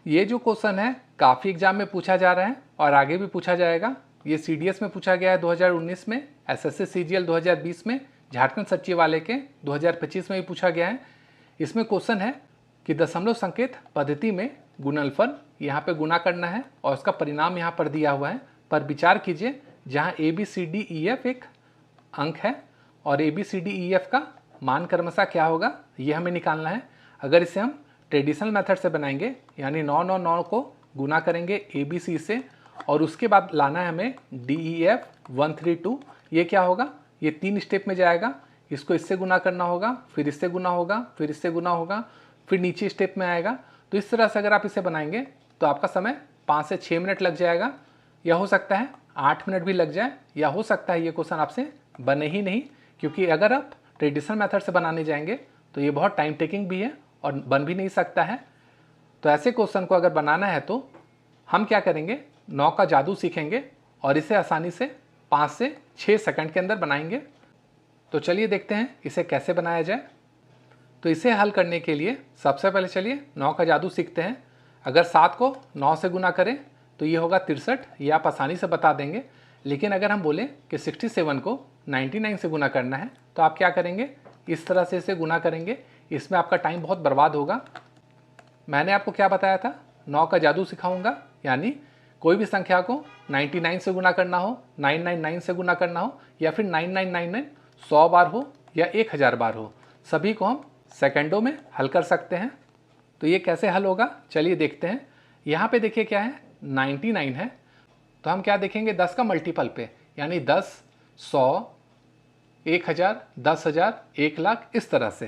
ये जो क्वेश्चन है काफ़ी एग्जाम में पूछा जा रहा है और आगे भी पूछा जाएगा। ये सीडीएस में पूछा गया है 2019 में, एसएससी सीजीएल 2020 में, झारखंड सचिवालय के 2025 में भी पूछा गया है। इसमें क्वेश्चन है कि दशमलव संकेत पद्धति में गुणनफल यहाँ पे गुना करना है और उसका परिणाम यहाँ पर दिया हुआ है। पर विचार कीजिए, जहाँ A B C D E F एक अंक है और A B C D E F का मान क्रमशः क्या होगा ये हमें निकालना है। अगर इसे हम ट्रेडिशनल मेथड से बनाएंगे, यानी 9 9 9 को गुना करेंगे ए बी सी से और उसके बाद लाना है हमें डी ई एफ 132। ये क्या होगा, ये 3 स्टेप में जाएगा। इसको इससे गुना करना होगा, फिर इससे गुना होगा, फिर इससे गुना होगा, फिर नीचे स्टेप में आएगा। तो इस तरह से अगर आप इसे बनाएंगे तो आपका समय 5 से 6 मिनट लग जाएगा, या हो सकता है 8 मिनट भी लग जाए, या हो सकता है ये क्वेश्चन आपसे बने ही नहीं, क्योंकि अगर आप ट्रेडिशनल मेथड से बनाने जाएंगे तो ये बहुत टाइम टेकिंग भी है और बन भी नहीं सकता है। तो ऐसे क्वेश्चन को अगर बनाना है तो हम क्या करेंगे, 9 का जादू सीखेंगे और इसे आसानी से 5 से 6 सेकंड के अंदर बनाएंगे। तो चलिए देखते हैं इसे कैसे बनाया जाए। तो इसे हल करने के लिए सबसे पहले चलिए 9 का जादू सीखते हैं। अगर 7 को 9 से गुना करें तो ये होगा 63, ये आप आसानी से बता देंगे। लेकिन अगर हम बोलें कि 67 को 99 से गुना करना है तो आप क्या करेंगे, इस तरह से इसे गुना करेंगे। इसमें आपका टाइम बहुत बर्बाद होगा। मैंने आपको क्या बताया था, 9 का जादू सिखाऊंगा, यानी कोई भी संख्या को 99 से गुना करना हो, 999 से गुना करना हो, या फिर 9999 100 बार हो या 1000 बार हो, सभी को हम सेकंडों में हल कर सकते हैं। तो ये कैसे हल होगा चलिए देखते हैं। यहाँ पे देखिए क्या है, 99 है, तो हम क्या देखेंगे 10 का मल्टीपल पे, यानी 10, 100, 1000, 10,000, 1,00,000, इस तरह से।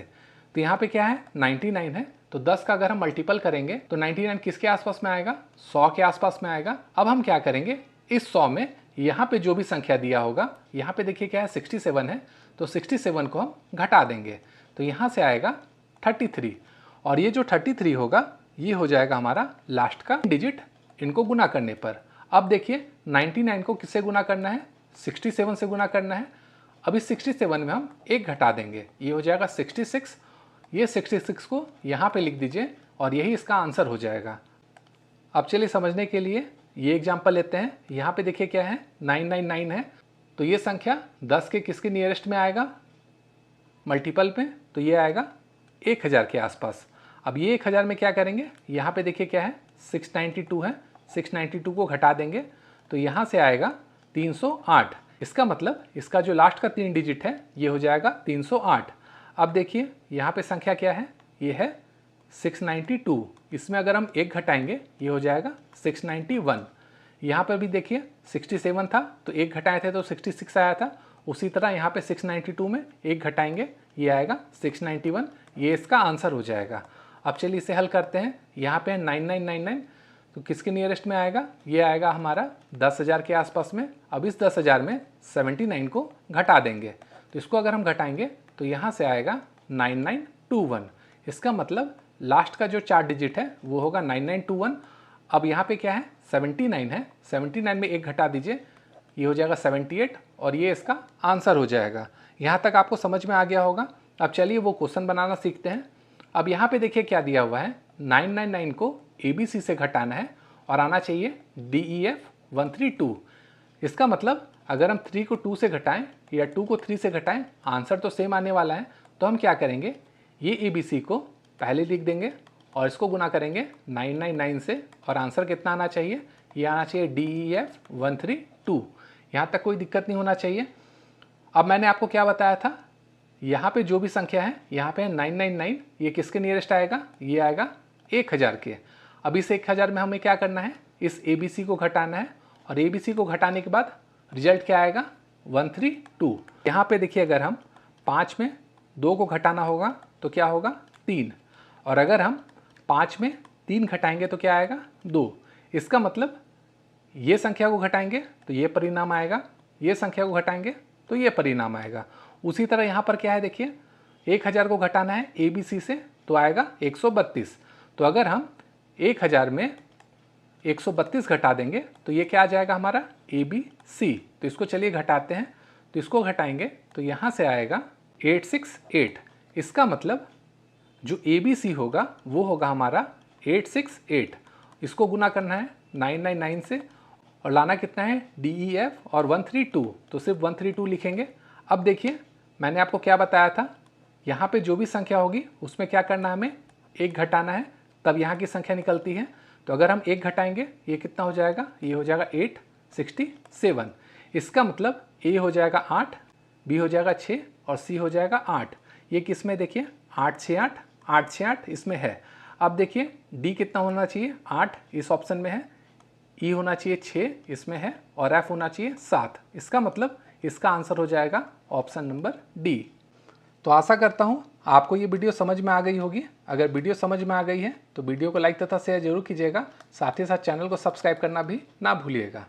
तो यहाँ पे क्या है 99 है, तो 10 का अगर हम मल्टीपल करेंगे तो 99 किसके आसपास में आएगा, 100 के आसपास में आएगा। अब हम क्या करेंगे, इस 100 में यहाँ पे जो भी संख्या दिया होगा, यहाँ पे देखिए क्या है 67 है, तो 67 को हम घटा देंगे, तो यहाँ से आएगा 33, और ये जो 33 होगा ये हो जाएगा हमारा लास्ट का डिजिट इनको गुना करने पर। अब देखिए 99 को किससे गुना करना है, 67 से गुना करना है। अब इस 67 में हम एक घटा देंगे, ये हो जाएगा 66। ये 66 को यहाँ पे लिख दीजिए और यही इसका आंसर हो जाएगा। अब चलिए समझने के लिए ये एग्जांपल लेते हैं। यहाँ पे देखिए क्या है 999 है, तो ये संख्या 10 के किसके नियरेस्ट में आएगा मल्टीपल पे, तो ये आएगा 1000 के आसपास। अब ये 1000 में क्या करेंगे, यहाँ पे देखिए क्या है 692 है, 692 को घटा देंगे तो यहाँ से आएगा 308। इसका मतलब इसका जो लास्ट का 3 डिजिट है ये हो जाएगा 308। अब देखिए यहाँ पे संख्या क्या है, ये है 692, इसमें अगर हम एक घटाएंगे ये हो जाएगा 691। यहाँ पर भी देखिए 67 था तो एक घटाए थे तो 66 आया था, उसी तरह यहाँ पे 692 में एक घटाएंगे ये आएगा 691, ये इसका आंसर हो जाएगा। अब चलिए इसे हल करते हैं। यहाँ पे 9999 तो किसके नियरेस्ट में आएगा, ये आएगा हमारा 10,000 के आसपास में। अब इस 10,000 में 79 को घटा देंगे, तो इसको अगर हम घटाएंगे तो यहाँ से आएगा 9921। इसका मतलब लास्ट का जो 4 डिजिट है वो होगा 9921। अब यहाँ पे क्या है 79 है, 79 में एक घटा दीजिए ये हो जाएगा 78 और ये इसका आंसर हो जाएगा। यहाँ तक आपको समझ में आ गया होगा। अब चलिए वो क्वेश्चन बनाना सीखते हैं। अब यहाँ पे देखिए क्या दिया हुआ है, 999 को ABC से घटाना है और आना चाहिए DEF 132। इसका मतलब अगर हम 3 को 2 से घटाएं या 2 को 3 से घटाएं आंसर तो सेम आने वाला है। तो हम क्या करेंगे, ये ABC को पहले लिख देंगे और इसको गुना करेंगे 999 से और आंसर कितना आना चाहिए, ये आना चाहिए DEF 132। यहाँ तक कोई दिक्कत नहीं होना चाहिए। अब मैंने आपको क्या बताया था, यहाँ पे जो भी संख्या है यहाँ पे 999, ये किसके नियरेस्ट आएगा, ये आएगा 1000 के। अब इस 1000 में हमें क्या करना है, इस ABC को घटाना है और ABC को घटाने के बाद रिजल्ट क्या आएगा 132। यहाँ पे देखिए अगर हम 5 में 2 को घटाना होगा तो क्या होगा 3, और अगर हम 5 में 3 घटाएंगे तो क्या आएगा 2। इसका मतलब ये संख्या को घटाएंगे तो ये परिणाम आएगा, ये संख्या को घटाएंगे तो ये परिणाम आएगा। उसी तरह यहाँ पर क्या है देखिए 1000 को घटाना है ABC से तो आएगा 132। तो अगर हम 1000 में 132 घटा देंगे तो ये क्या आ जाएगा हमारा ABC। तो इसको चलिए घटाते हैं, तो इसको घटाएंगे तो यहाँ से आएगा 868। इसका मतलब जो ABC होगा वो होगा हमारा 868 इसको गुना करना है 999 से और लाना कितना है DEF और 132, तो सिर्फ 132 लिखेंगे। अब देखिए मैंने आपको क्या बताया था, यहाँ पे जो भी संख्या होगी उसमें क्या करना है, हमें 1 घटाना है, तब यहाँ की संख्या निकलती है। तो अगर हम 1 घटाएंगे ये कितना हो जाएगा, ये हो जाएगा 867। इसका मतलब A हो जाएगा 8, B हो जाएगा 6 और C हो जाएगा 8। ये किस में देखिए 868, 868 इसमें है। अब देखिए D कितना होना चाहिए, 8 इस ऑप्शन में है, E होना चाहिए 6 इसमें है और F होना चाहिए 7। इसका मतलब इसका आंसर हो जाएगा ऑप्शन नंबर D। तो आशा करता हूँ आपको ये वीडियो समझ में आ गई होगी। अगर वीडियो समझ में आ गई है तो वीडियो को लाइक तथा शेयर जरूर कीजिएगा, साथ ही साथ चैनल को सब्सक्राइब करना भी ना भूलिएगा।